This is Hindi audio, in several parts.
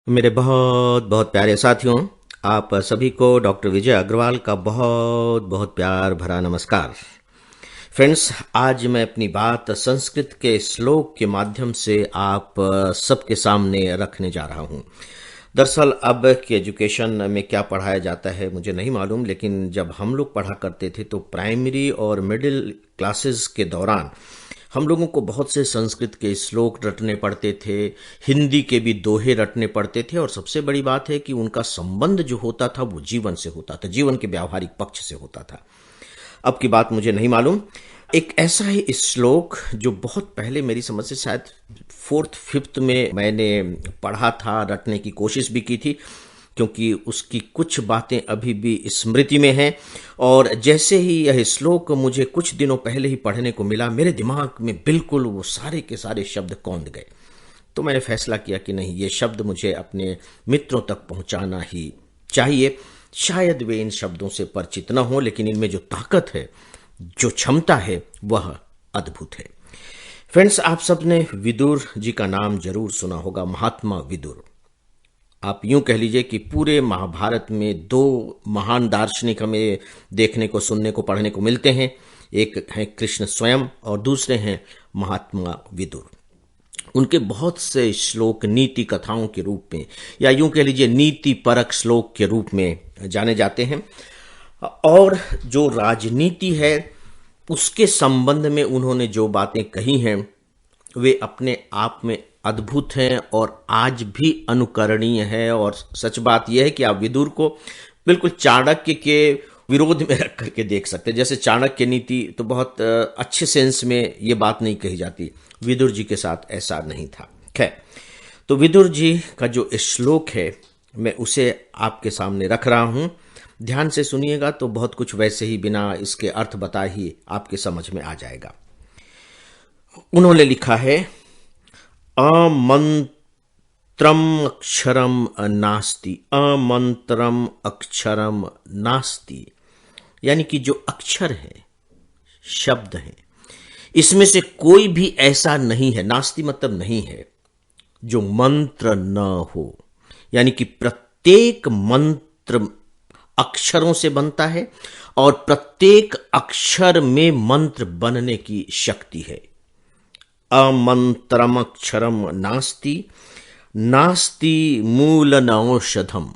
मेरे बहुत बहुत प्यारे साथियों, आप सभी को डॉक्टर विजय अग्रवाल का बहुत बहुत प्यार भरा नमस्कार। फ्रेंड्स, आज मैं अपनी बात संस्कृत के श्लोक के माध्यम से आप सबके सामने रखने जा रहा हूं। दरअसल अब की एजुकेशन में क्या पढ़ाया जाता है मुझे नहीं मालूम, लेकिन जब हम लोग पढ़ा करते थे तो प्राइमरी और मिडिल क्लासेस के दौरान हम लोगों को बहुत से संस्कृत के श्लोक रटने पड़ते थे, हिंदी के भी दोहे रटने पड़ते थे, और सबसे बड़ी बात है कि उनका संबंध जो होता था वो जीवन से होता था, जीवन के व्यावहारिक पक्ष से होता था। अब की बात मुझे नहीं मालूम। एक ऐसा ही श्लोक जो बहुत पहले मेरी समझ से शायद फोर्थ फिफ्थ में मैंने पढ़ा था, रटने की कोशिश भी की थी, क्योंकि उसकी कुछ बातें अभी भी स्मृति में हैं। और जैसे ही यह श्लोक मुझे कुछ दिनों पहले ही पढ़ने को मिला, मेरे दिमाग में बिल्कुल वो सारे के सारे शब्द कौंध गए। तो मैंने फैसला किया कि नहीं, ये शब्द मुझे अपने मित्रों तक पहुंचाना ही चाहिए। शायद वे इन शब्दों से परिचित न हो, लेकिन इनमें जो ताकत है, जो क्षमता है, वह अद्भुत है। फ्रेंड्स, आप सबने विदुर जी का नाम जरूर सुना होगा, महात्मा विदुर। आप यूं कह लीजिए कि पूरे महाभारत में दो महान दार्शनिक हमें देखने को, सुनने को, पढ़ने को मिलते हैं। एक है कृष्ण स्वयं और दूसरे हैं महात्मा विदुर। उनके बहुत से श्लोक नीति कथाओं के रूप में, या यूं कह लीजिए नीति परक श्लोक के रूप में जाने जाते हैं। और जो राजनीति है उसके संबंध में उन्होंने जो बातें कही हैं वे अपने आप में अद्भुत हैं और आज भी अनुकरणीय है। और सच बात यह है कि आप विदुर को बिल्कुल चाणक्य के विरोध में रख करके देख सकते हैं। जैसे चाणक्य नीति तो बहुत अच्छे सेंस में ये बात नहीं कही जाती, विदुर जी के साथ ऐसा नहीं था। खैर, तो विदुर जी का जो श्लोक है मैं उसे आपके सामने रख रहा हूं। ध्यान से सुनिएगा तो बहुत कुछ वैसे ही बिना इसके अर्थ बता ही आपके समझ में आ जाएगा। उन्होंने लिखा है, अमंत्रम अक्षरम नास्ति, अमंत्रम अक्षरम नास्ति। यानी कि जो अक्षर है, शब्द है, इसमें से कोई भी ऐसा नहीं है, नास्ति मतलब नहीं है, जो मंत्र न हो। यानी कि प्रत्येक मंत्र अक्षरों से बनता है और प्रत्येक अक्षर में मंत्र बनने की शक्ति है। अमंत्रम अक्षरम नास्ति, नास्ति मूलन औषधम।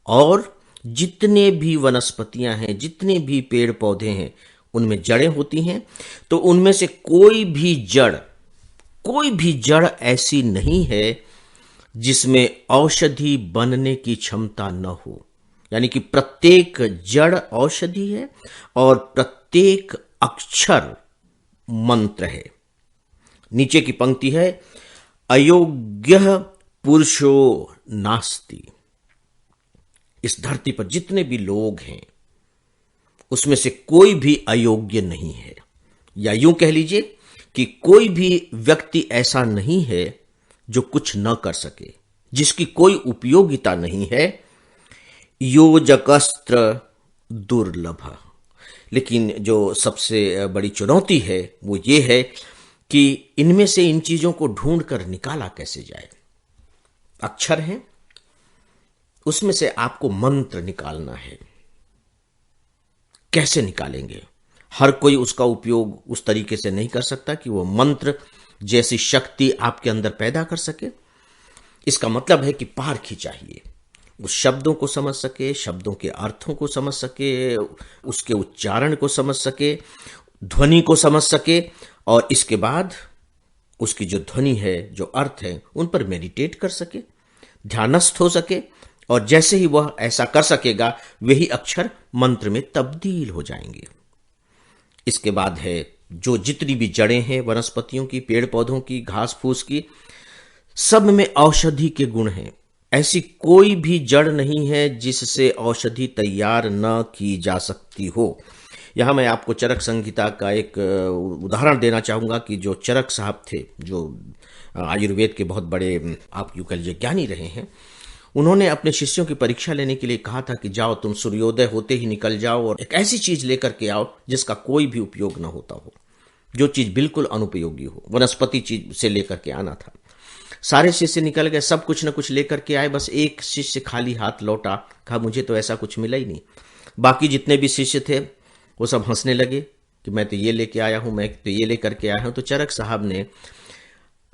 और जितने भी वनस्पतियां हैं, जितने भी पेड़ पौधे हैं, उनमें जड़ें होती हैं। तो उनमें से कोई भी जड़ ऐसी नहीं है जिसमें औषधि बनने की क्षमता न हो। यानी कि प्रत्येक जड़ औषधि है और प्रत्येक अक्षर मंत्र है। नीचे की पंक्ति है, अयोग्य पुरुषो नास्ति। इस धरती पर जितने भी लोग हैं उसमें से कोई भी अयोग्य नहीं है। या यूं कह लीजिए कि कोई भी व्यक्ति ऐसा नहीं है जो कुछ न कर सके, जिसकी कोई उपयोगिता नहीं है। योजकस्त्र दुर्लभ। लेकिन जो सबसे बड़ी चुनौती है वो ये है कि इनमें से इन चीजों को ढूंढ कर निकाला कैसे जाए। अक्षर हैं, उसमें से आपको मंत्र निकालना है। कैसे निकालेंगे? हर कोई उसका उपयोग उस तरीके से नहीं कर सकता कि वो मंत्र जैसी शक्ति आपके अंदर पैदा कर सके। इसका मतलब है कि पारखी चाहिए, उस शब्दों को समझ सके, शब्दों के अर्थों को समझ सके, उसके उच्चारण को समझ सके, ध्वनि को समझ सके, और इसके बाद उसकी जो ध्वनि है, जो अर्थ है, उन पर मेडिटेट कर सके, ध्यानस्थ हो सके। और जैसे ही वह ऐसा कर सकेगा, वही अक्षर मंत्र में तब्दील हो जाएंगे। इसके बाद है जो जितनी भी जड़ें हैं वनस्पतियों की, पेड़ पौधों की, घास फूस की, सब में औषधि के गुण हैं। ऐसी कोई भी जड़ नहीं है जिससे औषधि तैयार न की जा सकती हो। यहां मैं आपको चरक संहिता का एक उदाहरण देना चाहूंगा कि जो चरक साहब थे, जो आयुर्वेद के बहुत बड़े, आप यूं कह लीजिए, ज्ञानी रहे हैं, उन्होंने अपने शिष्यों की परीक्षा लेने के लिए कहा था कि जाओ तुम सूर्योदय होते ही निकल जाओ और एक ऐसी चीज लेकर के आओ जिसका कोई भी उपयोग न होता हो, जो चीज बिल्कुल अनुपयोगी हो। वनस्पति चीज से लेकर के आना था। सारे शिष्य निकल गए, सब कुछ न कुछ लेकर के आए, बस एक शिष्य खाली हाथ लौटा, कहा मुझे तो ऐसा कुछ मिला ही नहीं। बाकी जितने भी शिष्य थे वो सब हंसने लगे कि मैं तो ये लेके आया हूं, मैं तो ये लेकर के आया हूं। तो चरक साहब ने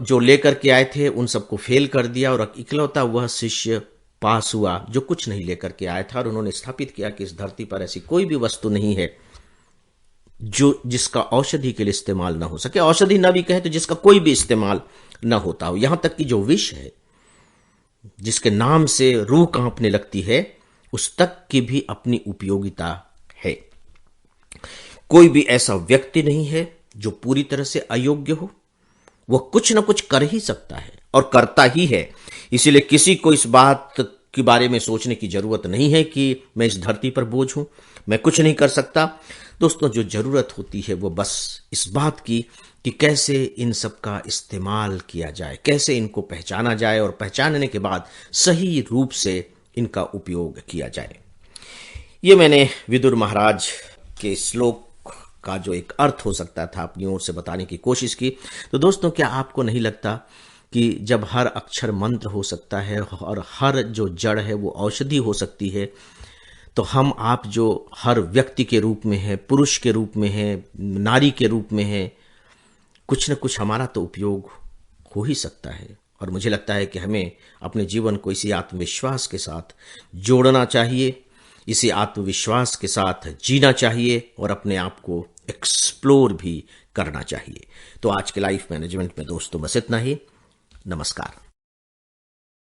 जो लेकर के आए थे उन सबको फेल कर दिया और इकलौता वह शिष्य पास हुआ जो कुछ नहीं लेकर के आया था। और उन्होंने स्थापित किया कि इस धरती पर ऐसी कोई भी वस्तु नहीं है जो जिसका औषधि के लिए इस्तेमाल ना हो सके। औषधि ना भी कहे तो जिसका कोई भी इस्तेमाल ना होता हो। यहां तक कि जो विष है, जिसके नाम से रूह कांपने लगती है, उस तक की भी अपनी उपयोगिता है। कोई भी ऐसा व्यक्ति नहीं है जो पूरी तरह से अयोग्य हो। वह कुछ ना कुछ कर ही सकता है और करता ही है। इसीलिए किसी को इस बात के बारे में सोचने की जरूरत नहीं है कि मैं इस धरती पर बोझ हूं, मैं कुछ नहीं कर सकता। दोस्तों, जो जरूरत होती है वो बस इस बात की कि कैसे इन सब का इस्तेमाल किया जाए, कैसे इनको पहचाना जाए और पहचानने के बाद सही रूप से इनका उपयोग किया जाए। ये मैंने विदुर महाराज के श्लोक का जो एक अर्थ हो सकता था अपनी ओर से बताने की कोशिश की। तो दोस्तों, क्या आपको नहीं लगता कि जब हर अक्षर मंत्र हो सकता है और हर जो जड़ है वो औषधि हो सकती है, तो हम आप जो हर व्यक्ति के रूप में है, पुरुष के रूप में है, नारी के रूप में है, कुछ न कुछ हमारा तो उपयोग हो ही सकता है। और मुझे लगता है कि हमें अपने जीवन को इसी आत्मविश्वास के साथ जोड़ना चाहिए, इसी आत्मविश्वास के साथ जीना चाहिए और अपने आप को एक्सप्लोर भी करना चाहिए। तो आज के लाइफ मैनेजमेंट में दोस्तों बस इतना ही। नमस्कार।